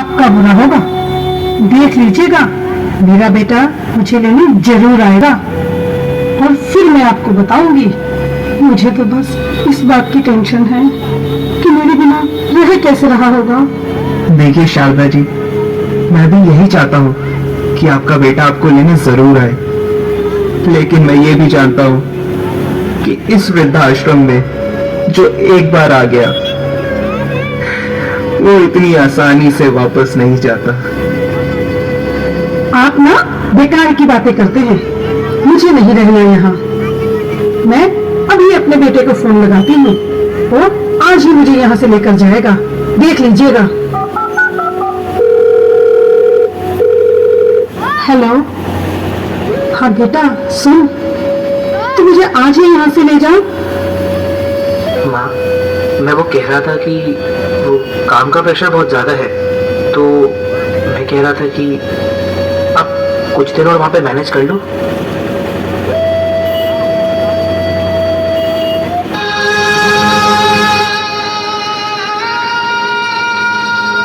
आपका बुरा होगा। देख लीजिएगा, मेरा बेटा मुझे लेने जरूर आएगा और फिर मैं आपको बताऊंगी। मुझे तो बस इस बात की टेंशन है कि मेरे बिना रह कैसे रहा होगा। देखिए शारदा जी, मैं भी यही चाहता हूँ कि आपका बेटा आपको लेने जरूर आए, लेकिन मैं ये भी जानता हूँ कि इस वृद्धाश्रम में जो एक बार आ गया वो इतनी आसानी से वापस नहीं जाता। आप ना बेकार की बातें करते हैं, मुझे नहीं रहना यहाँ। मैं अभी अपने बेटे को फोन लगाती हूँ, वो आज ही मुझे यहाँ से लेकर जाएगा, देख लीजिएगा। हेलो, हाँ बेटा सुन, तू मुझे आज ही यहाँ से ले जाओ। माँ, मैं वो कह रहा था कि वो काम का प्रेशर बहुत ज्यादा है, तो मैं कह रहा था कि आप कुछ दिन और वहाँ पे मैनेज कर लो।